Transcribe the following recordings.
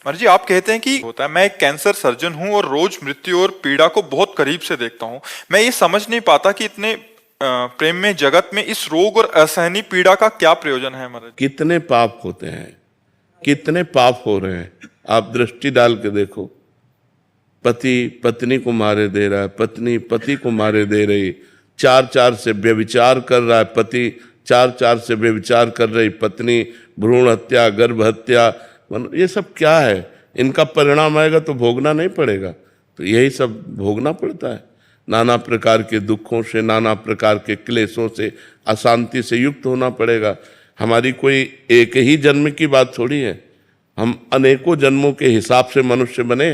महाराज जी, आप कहते हैं कि होता है, मैं एक कैंसर सर्जन हूं और रोज मृत्यु और पीड़ा को बहुत करीब से देखता हूं। मैं ये समझ नहीं पाता कि इतने प्रेम में जगत में इस रोग और असहनीय पीड़ा का क्या प्रयोजन है महाराज। कितने पाप होते हैं, कितने पाप हो रहे हैं। आप दृष्टि डाल के देखो, पति पत्नी को मारे दे रहा है, पत्नी पति को मारे दे रही, चार चार से व्यभिचार कर रहा है पति, चार चार से व्यभिचार कर रही पत्नी, भ्रूण हत्या, गर्भ हत्या, ये सब क्या है। इनका परिणाम आएगा तो भोगना नहीं पड़ेगा? तो यही सब भोगना पड़ता है। नाना प्रकार के दुखों से, नाना प्रकार के क्लेशों से, अशांति से युक्त होना पड़ेगा। हमारी कोई एक ही जन्म की बात थोड़ी है, हम अनेकों जन्मों के हिसाब से मनुष्य बने,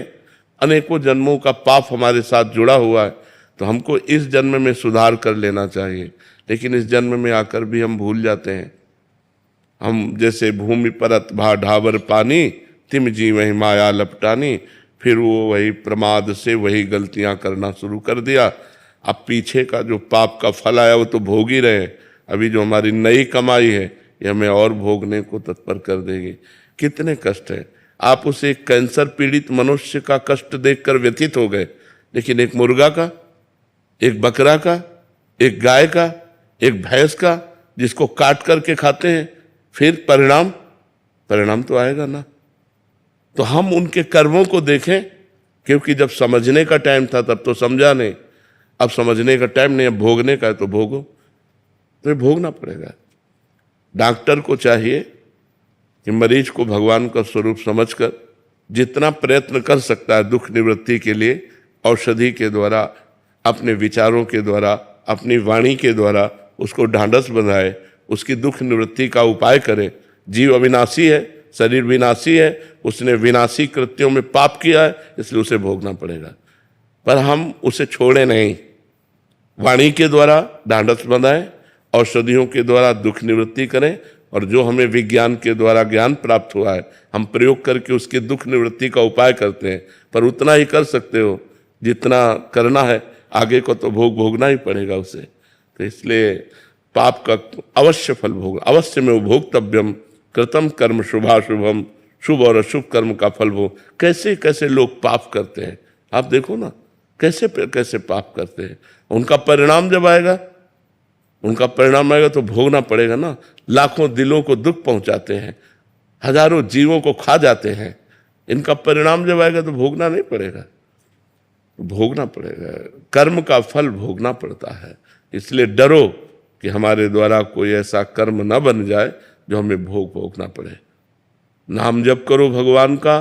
अनेकों जन्मों का पाप हमारे साथ जुड़ा हुआ है। तो हमको इस जन्म में सुधार कर लेना चाहिए, लेकिन इस जन्म में आकर भी हम भूल जाते हैं। हम जैसे भूमि परत भा ढावर पानी, तिम जी वही माया लपटानी, फिर वो वही प्रमाद से वही गलतियां करना शुरू कर दिया। अब पीछे का जो पाप का फल आया वो तो भोग ही रहे हैं, अभी जो हमारी नई कमाई है ये हमें और भोगने को तत्पर कर देगी। कितने कष्ट है। आप उसे एक कैंसर पीड़ित मनुष्य का कष्ट देखकर व्यथित हो गए, लेकिन एक मुर्गा का, एक बकरा का, एक गाय का, एक भैंस का, जिसको काट करके खाते हैं, फिर परिणाम तो आएगा ना। तो हम उनके कर्मों को देखें, क्योंकि जब समझने का टाइम था तब तो समझा नहीं, अब समझने का टाइम नहीं, अब भोगने का है तो भोगो, तो ये भोगना पड़ेगा। डॉक्टर को चाहिए कि मरीज को भगवान का स्वरूप समझकर जितना प्रयत्न कर सकता है दुख निवृत्ति के लिए, औषधि के द्वारा, अपने विचारों के द्वारा, अपनी वाणी के द्वारा उसको ढांढस बंधाए, उसकी दुख निवृत्ति का उपाय करे। जीव अविनाशी है, शरीर विनाशी है, उसने विनाशी कृत्यों में पाप किया है, इसलिए उसे भोगना पड़ेगा। पर हम उसे छोड़े नहीं, वाणी के द्वारा ढांढस बंधाएं, औषधियों के द्वारा दुख निवृत्ति करें, और जो हमें विज्ञान के द्वारा ज्ञान प्राप्त हुआ है हम प्रयोग करके उसके दुख निवृत्ति का उपाय करते हैं। पर उतना ही कर सकते हो जितना करना है, आगे को तो भोगना ही पड़ेगा उसे। तो इसलिए पाप का अवश्य फल भोग, अवश्य में भोक्तव्यम कृतम कर्म शुभाशुभम, शुभ और अशुभ कर्म का फल भोग। कैसे कैसे लोग पाप करते हैं, आप देखो ना, कैसे कैसे पाप करते हैं। उनका परिणाम जब आएगा, उनका परिणाम आएगा तो भोगना पड़ेगा ना। लाखों दिलों को दुख पहुंचाते हैं, हजारों जीवों को खा जाते हैं, इनका परिणाम जब आएगा तो भोगना नहीं पड़ेगा? भोगना पड़ेगा, कर्म का फल भोगना पड़ता है। इसलिए डरो कि हमारे द्वारा कोई ऐसा कर्म न बन जाए जो हमें भोगना पड़े। नाम जप करो भगवान का,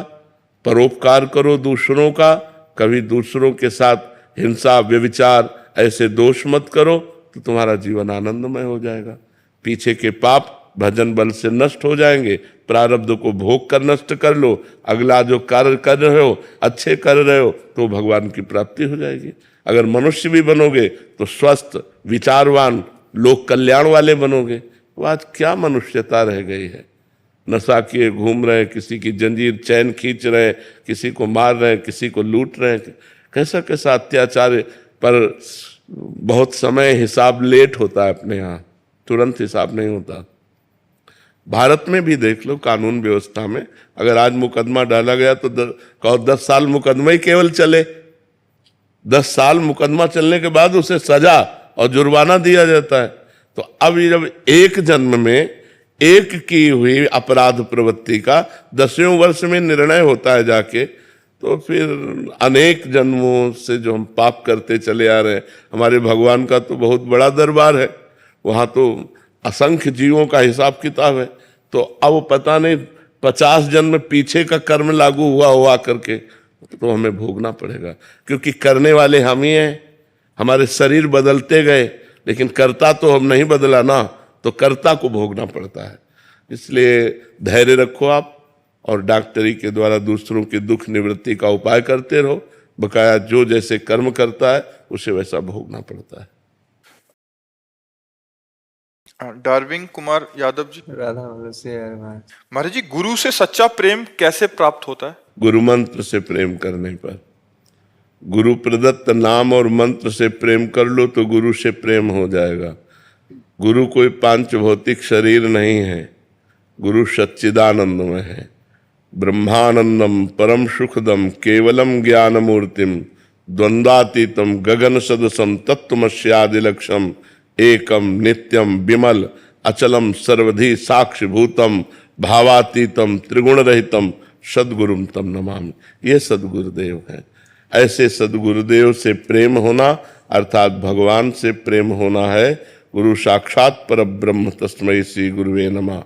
परोपकार करो दूसरों का, कभी दूसरों के साथ हिंसा व्यभिचार ऐसे दोष मत करो, तो तुम्हारा जीवन आनंदमय हो जाएगा। पीछे के पाप भजन बल से नष्ट हो जाएंगे, प्रारब्ध को भोग कर नष्ट कर लो, अगला जो कार्य कर रहे हो, अच्छे कर रहे हो, तो भगवान की प्राप्ति हो जाएगी। अगर मनुष्य भी बनोगे तो स्वस्थ विचारवान लोक कल्याण वाले बनोगे। तो आज क्या मनुष्यता रह गई है। नशा किए घूम रहे हैं, किसी की जंजीर चैन खींच रहे हैं, किसी को मार रहे हैं, किसी को लूट रहे हैं, कैसा कैसा अत्याचार। पर बहुत समय हिसाब लेट होता है अपने यहाँ, तुरंत हिसाब नहीं होता। भारत में भी देख लो, कानून व्यवस्था में अगर आज मुकदमा डाला गया तो 10 साल मुकदमा ही केवल चले, 10 साल मुकदमा चलने के बाद उसे सजा और जुर्माना दिया जाता है। तो अब जब एक जन्म में एक की हुई अपराध प्रवृत्ति का 10वें वर्ष में निर्णय होता है जाके, तो फिर अनेक जन्मों से जो हम पाप करते चले आ रहे हैं, हमारे भगवान का तो बहुत बड़ा दरबार है, वहाँ तो असंख्य जीवों का हिसाब किताब है। तो अब पता नहीं 50 जन्म पीछे का कर्म लागू हुआ करके, तो हमें भोगना पड़ेगा, क्योंकि करने वाले हम ही हैं। हमारे शरीर बदलते गए, लेकिन कर्ता तो हम नहीं बदला ना, तो कर्ता को भोगना पड़ता है। इसलिए धैर्य रखो आप, और डॉक्टरी के द्वारा दूसरों की दुख निवृत्ति का उपाय करते रहो। बकाया जो जैसे कर्म करता है उसे वैसा भोगना पड़ता है। डार्विन कुमार यादव जी, राधा महाराज जी, गुरु से सच्चा प्रेम कैसे प्राप्त होता है? गुरु मंत्र से प्रेम करने पर। गुरु प्रदत्त नाम और मंत्र से प्रेम कर लो तो गुरु से प्रेम हो जाएगा। गुरु कोई पांच भौतिक शरीर नहीं है, गुरु सच्चिदानंदमय है। ब्रह्मानंदम परम सुखदम केवलम ज्ञान मूर्तिम द्वंद्वातीतम गगन सदसम तत्वमस्यादिलक्षम एकम नित्यम विमल अचलम सर्वधि साक्षिभूतम भावातीतम त्रिगुण रहितम सद्गुरुम तम नमामि। ये सद्गुरुदेव हैं। ऐसे सद्गुरुदेव से प्रेम होना अर्थात भगवान से प्रेम होना है। गुरु साक्षात परब्रह्म तस्मै श्री गुरुवे नमः।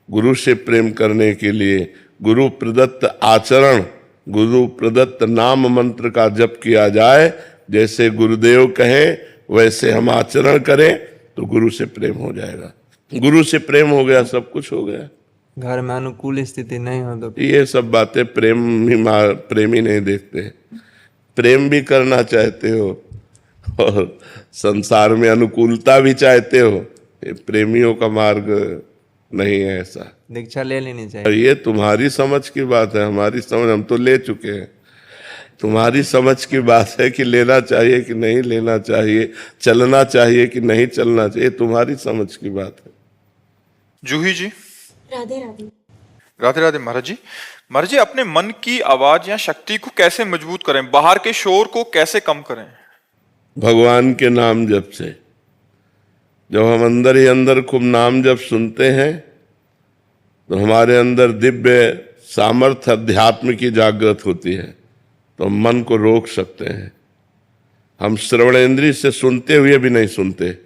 गुरु से प्रेम करने के लिए गुरु प्रदत्त आचरण, गुरु प्रदत्त नाम मंत्र का जप किया जाए। जैसे गुरुदेव कहें वैसे हम आचरण करें तो गुरु से प्रेम हो जाएगा। गुरु से प्रेम हो गया, सब कुछ हो गया। घर में अनुकूल स्थिति नहीं हो तो ये सब बातें प्रेमी नहीं देखते। प्रेम भी करना चाहते हो और संसार में अनुकूलता भी चाहते हो, ये प्रेमियों का मार्ग नहीं है। ऐसा दीक्षा ले लेनी और चाहिए। ये तुम्हारी समझ की बात है, हमारी समझ हम तो ले चुके हैं। तुम्हारी समझ की बात है कि लेना चाहिए कि नहीं लेना चाहिए, चलना चाहिए कि नहीं चलना चाहिए, तुम्हारी समझ की बात है। जूही जी। राधे राधे। राधे राधे महाराज जी। महाराज जी, अपने मन की आवाज या शक्ति को कैसे मजबूत करें, बाहर के शोर को कैसे कम करें? भगवान के नाम जप से। जब हम अंदर ही अंदर खूब नाम जप सुनते हैं तो हमारे अंदर दिव्य सामर्थ्य अध्यात्म की जागृत होती है, तो हम मन को रोक सकते हैं। हम श्रवणेंद्रिय से सुनते हुए भी नहीं सुनते,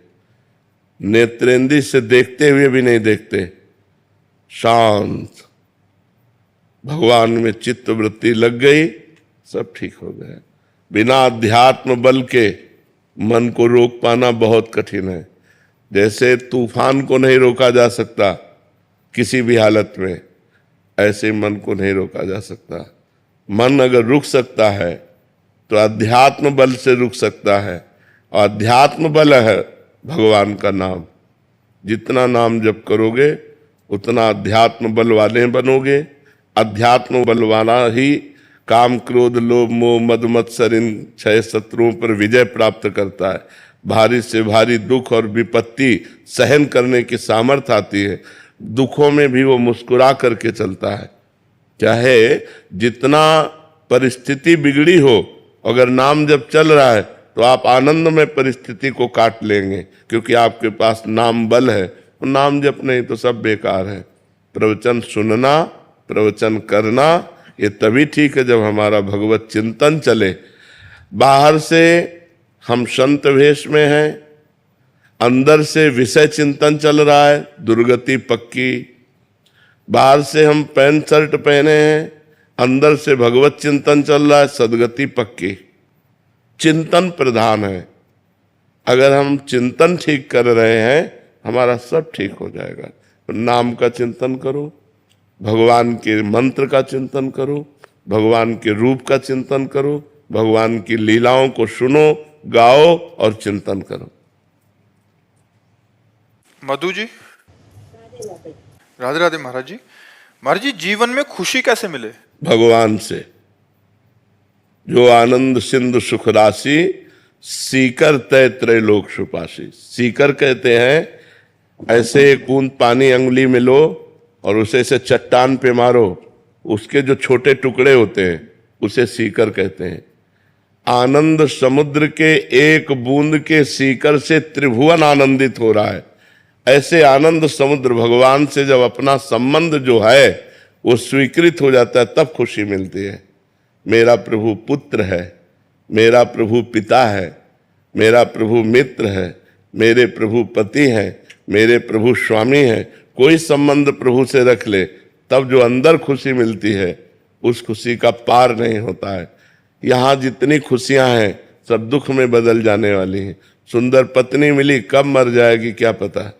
नेत्रेंद्रिय से देखते हुए भी नहीं देखते, शांत भगवान में चित्त वृत्ति लग गई, सब ठीक हो गया। बिना अध्यात्म बल के मन को रोक पाना बहुत कठिन है। जैसे तूफान को नहीं रोका जा सकता किसी भी हालत में, ऐसे मन को नहीं रोका जा सकता। मन अगर रुक सकता है तो अध्यात्म बल से रुक सकता है, और अध्यात्म बल है भगवान का नाम। जितना नाम जप करोगे उतना अध्यात्म बल वाले बनोगे। अध्यात्म बल वाला ही काम क्रोध लोभ मोह मद मत्सर इन 6 शत्रुओं पर विजय प्राप्त करता है। भारी से भारी दुख और विपत्ति सहन करने की सामर्थ्य आती है। दुखों में भी वो मुस्कुरा करके चलता है। चाहे जितना परिस्थिति बिगड़ी हो, अगर नाम जब चल रहा है तो आप आनंद में परिस्थिति को काट लेंगे, क्योंकि आपके पास नाम बल है। तो नाम जप नहीं तो सब बेकार है। प्रवचन सुनना, प्रवचन करना ये तभी ठीक है जब हमारा भगवत चिंतन चले। बाहर से हम संत वेश में हैं, अंदर से विषय चिंतन चल रहा है, दुर्गति पक्की। बाहर से हम पैंट शर्ट पहने हैं, अंदर से भगवत चिंतन चल रहा है, सदगति पक्की। चिंतन प्रधान है। अगर हम चिंतन ठीक कर रहे हैं हमारा सब ठीक हो जाएगा। तो नाम का चिंतन करो, भगवान के मंत्र का चिंतन करो, भगवान के रूप का चिंतन करो, भगवान की लीलाओं को सुनो, गाओ और चिंतन करो। मधु जी। राधे राधे महाराज जी। महाराज जी, जीवन में खुशी कैसे मिले? भगवान से। जो आनंद सिंधु सुख राशि सीकर तय त्रैलोक सुपासी। सीकर कहते हैं ऐसे एक बूंद पानी अंगुली में लो और उसे से चट्टान पे मारो, उसके जो छोटे टुकड़े होते हैं उसे सीकर कहते हैं। आनंद समुद्र के एक बूंद के सीकर से त्रिभुवन आनंदित हो रहा है। ऐसे आनंद समुद्र भगवान से जब अपना संबंध जो है वो स्वीकृत हो जाता है तब खुशी मिलती है। मेरा प्रभु पुत्र है, मेरा प्रभु पिता है, मेरा प्रभु मित्र है, मेरे प्रभु पति हैं, मेरे प्रभु स्वामी हैं। कोई संबंध प्रभु से रख ले तब जो अंदर खुशी मिलती है उस खुशी का पार नहीं होता है। यहाँ जितनी खुशियां हैं सब दुख में बदल जाने वाली हैं। सुंदर पत्नी मिली कब मर जाएगी क्या पता,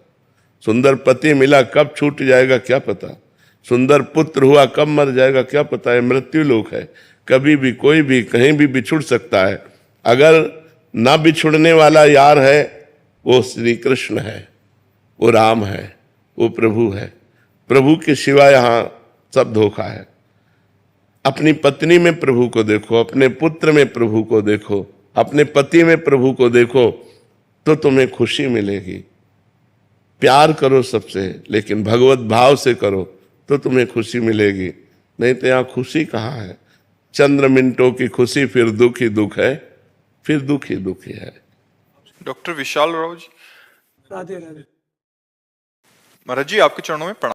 सुंदर पति मिला कब छूट जाएगा क्या पता, सुंदर पुत्र हुआ कब मर जाएगा क्या पता है। मृत्यु लोक है, कभी भी कोई भी कहीं भी बिछुड़ सकता है। अगर ना बिछुड़ने वाला यार है वो श्री कृष्ण है, वो राम है, वो प्रभु है। प्रभु के सिवा यहाँ सब धोखा है। अपनी पत्नी में प्रभु को देखो, अपने पुत्र में प्रभु को देखो, अपने पति में प्रभु को देखो तो तुम्हें खुशी मिलेगी। प्यार करो सबसे, लेकिन भगवत भाव से करो तो तुम्हें खुशी मिलेगी। नहीं तो यहाँ खुशी कहाँ है? चंद्र मिनटों की खुशी, फिर दुख ही दुख है, फिर दुख ही दुख ही है। डॉक्टर विशाल राव जी, राधे राधे। महाराज जी आपके चरणों में प्रणाम।